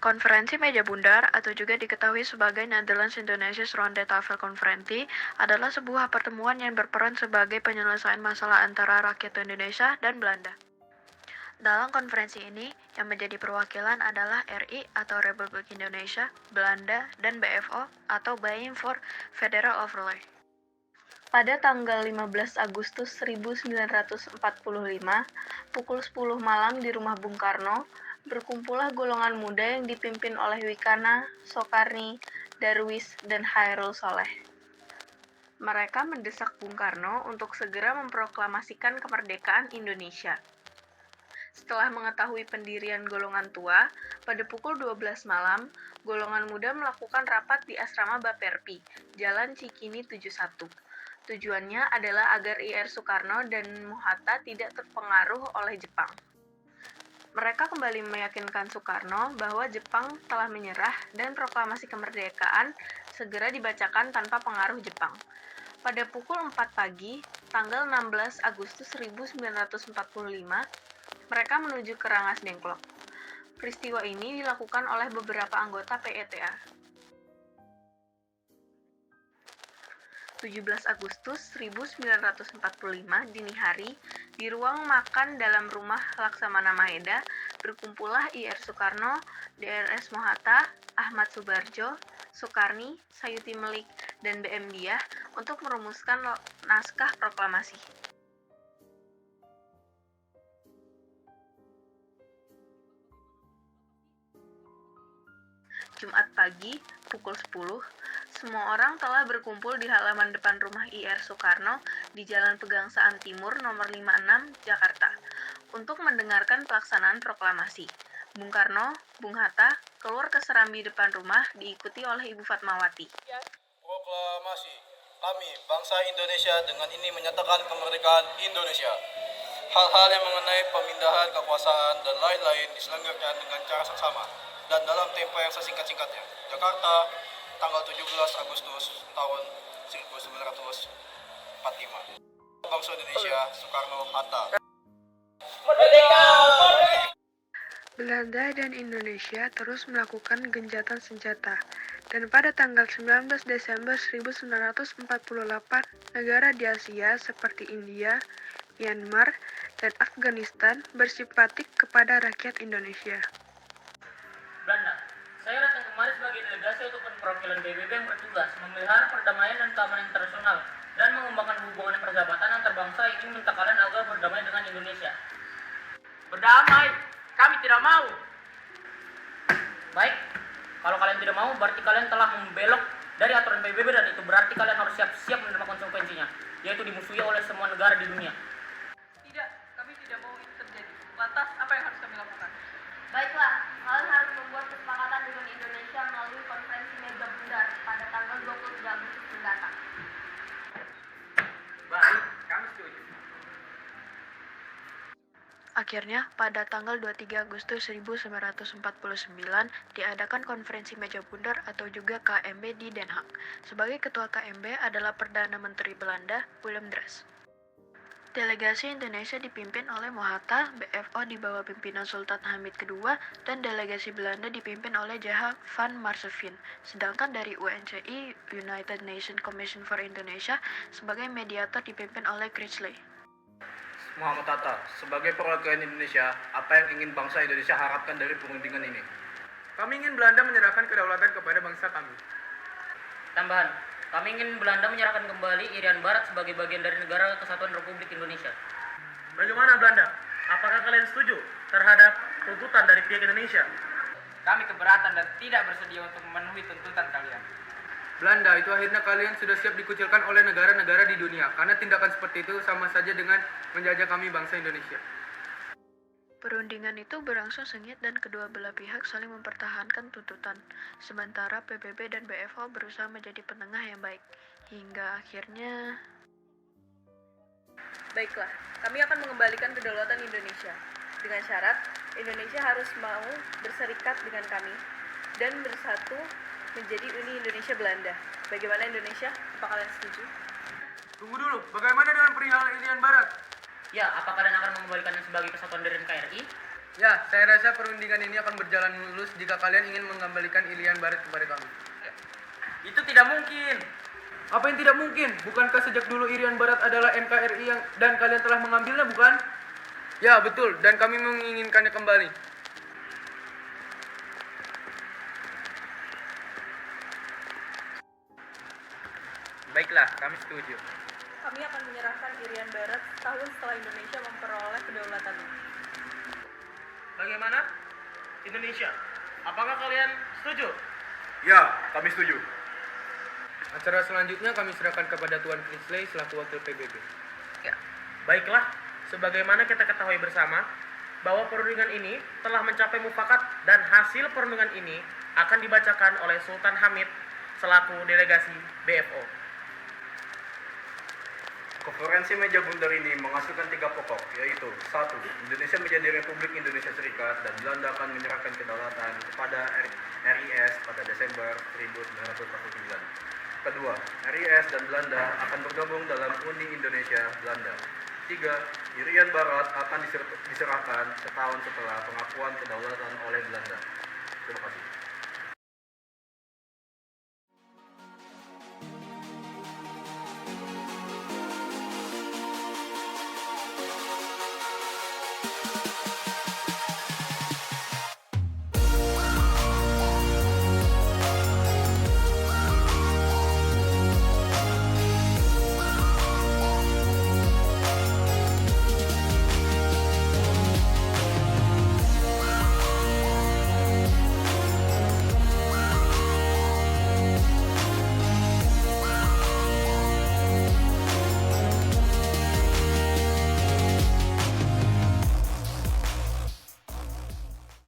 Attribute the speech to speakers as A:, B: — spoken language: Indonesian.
A: Konferensi Meja Bundar atau juga diketahui sebagai Netherlands-Indonesia's Ronde-Tafel Conferentie adalah sebuah pertemuan yang berperan sebagai penyelesaian masalah antara rakyat Indonesia dan Belanda. Dalam konferensi ini, yang menjadi perwakilan adalah RI atau Republik Indonesia, Belanda, dan BFO atau Being for Federal Overlay. Pada tanggal 15 Agustus 1945, pukul 10 malam di rumah Bung Karno, berkumpullah golongan muda yang dipimpin oleh Wikana, Soekarni, Darwis, dan Hairul Soleh. Mereka mendesak Bung Karno untuk segera memproklamasikan kemerdekaan Indonesia. Setelah mengetahui pendirian golongan tua, pada pukul 12 malam, golongan muda melakukan rapat di asrama Baperpi, Jalan Cikini 71. Tujuannya adalah agar IR Soekarno dan Muhatta tidak terpengaruh oleh Jepang. Mereka kembali meyakinkan Soekarno bahwa Jepang telah menyerah dan proklamasi kemerdekaan segera dibacakan tanpa pengaruh Jepang. Pada pukul 4 pagi, tanggal 16 Agustus 1945, mereka menuju ke Rangas Dengklok. Peristiwa ini dilakukan oleh beberapa anggota PETA. 17 Agustus 1945 dini hari, di ruang makan dalam rumah Laksamana Maeda, berkumpullah IR Soekarno, DRS Mohatta, Ahmad Subarjo, Soekarni, Sayuti Melik, dan BM Diah untuk merumuskan naskah proklamasi. Jumat pagi, pukul 10, semua orang telah berkumpul di halaman depan rumah IR Soekarno di Jalan Pegangsaan Timur nomor 56, Jakarta, untuk mendengarkan pelaksanaan proklamasi. Bung Karno, Bung Hatta, keluar ke serambi depan rumah diikuti oleh Ibu Fatmawati.
B: Proklamasi. Kami, bangsa Indonesia, dengan ini menyatakan kemerdekaan Indonesia. Hal-hal yang mengenai pemindahan kekuasaan dan lain-lain diselenggarakan dengan cara seksama dan dalam tempo yang sesingkat-singkatnya. Jakarta, tanggal 17 Agustus tahun 1945. Bangsa Indonesia, Soekarno-Hatta.
A: Merdeka! Belanda dan Indonesia terus melakukan gencatan senjata, dan pada tanggal 19 Desember 1948, negara di Asia seperti India, Myanmar, dan Afghanistan bersimpatik kepada rakyat Indonesia.
C: Belanda. Saya datang kemari sebagai delegasi untuk perwakilan PBB yang bertugas memelihara perdamaian dan keamanan internasional dan mengembangkan hubungan persahabatan antar bangsa yang ingin minta kalian agar berdamai dengan Indonesia. Berdamai? Kami tidak mau. Baik, kalau kalian tidak mau, berarti kalian telah membelok dari aturan PBB dan itu berarti kalian harus siap-siap menerima konsekuensinya, yaitu dimusuhi oleh semua negara di dunia.
D: Tidak, kami tidak mau itu terjadi. Lantas, apa yang harus kami lakukan?
E: Baiklah, kalian harus membuat kesepakatan dengan Indonesia melalui konferensi Meja Bundar pada tanggal 23 Agustus mendatang.
C: Baik, kami setuju.
A: Akhirnya, pada tanggal 23 Agustus 1949, diadakan konferensi Meja Bundar atau juga KMB di Den Haag. Sebagai ketua KMB adalah Perdana Menteri Belanda, Willem Drees. Delegasi Indonesia dipimpin oleh Mohatta, BFO di bawah pimpinan Sultan Hamid II, dan delegasi Belanda dipimpin oleh J.H. van Marseveen. Sedangkan dari UNCI, United Nations Commission for Indonesia, sebagai mediator dipimpin oleh Critchley.
B: Muhammad Hatta, sebagai perwakilan Indonesia, apa yang ingin bangsa Indonesia harapkan dari perundingan ini?
F: Kami ingin Belanda menyerahkan kedaulatan kepada bangsa kami.
C: Tambahan, kami ingin Belanda menyerahkan kembali Irian Barat sebagai bagian dari Negara Kesatuan Republik Indonesia.
F: Bagaimana Belanda? Apakah kalian setuju terhadap tuntutan dari pihak Indonesia?
C: Kami keberatan dan tidak bersedia untuk memenuhi tuntutan kalian.
F: Belanda, itu akhirnya kalian sudah siap dikucilkan oleh negara-negara di dunia, karena tindakan seperti itu sama saja dengan menjajah kami bangsa Indonesia.
A: Perundingan itu berlangsung sengit dan kedua belah pihak saling mempertahankan tuntutan, sementara PBB dan BFO berusaha menjadi penengah yang baik, hingga akhirnya...
D: Baiklah, kami akan mengembalikan kedaulatan Indonesia. Dengan syarat, Indonesia harus mau berserikat dengan kami dan bersatu menjadi Uni Indonesia Belanda. Bagaimana Indonesia? Apa kalian setuju?
F: Tunggu dulu, bagaimana dengan perihal Irian Barat?
C: Ya, apa kalian akan mengembalikannya sebagai kesatuan dari NKRI?
F: Ya, saya rasa perundingan ini akan berjalan mulus jika kalian ingin mengembalikan Irian Barat kepada kami.
C: Itu tidak mungkin.
F: Apa yang tidak mungkin? Bukankah sejak dulu Irian Barat adalah NKRI dan kalian telah mengambilnya, bukan? Ya, betul. Dan kami menginginkannya kembali.
C: Baiklah, kami setuju.
D: Kami akan menyerahkan Irian Barat setahun setelah Indonesia memperoleh kedaulatannya.
C: Bagaimana? Indonesia, apakah kalian setuju?
B: Ya, kami setuju.
F: Acara selanjutnya kami serahkan kepada Tuan Priestley selaku wakil PBB.
C: Baiklah, sebagaimana kita ketahui bersama, bahwa perundingan ini telah mencapai mufakat dan hasil perundingan ini akan dibacakan oleh Sultan Hamid selaku delegasi BFO.
B: Konferensi meja bundar ini menghasilkan 3 pokok, yaitu 1. Indonesia menjadi Republik Indonesia Serikat dan Belanda akan menyerahkan kedaulatan kepada RIS pada Desember 1949. Kedua, RIS dan Belanda akan bergabung dalam Uni Indonesia Belanda. 3. Irian Barat akan diserahkan setahun setelah pengakuan kedaulatan oleh Belanda. Terima kasih.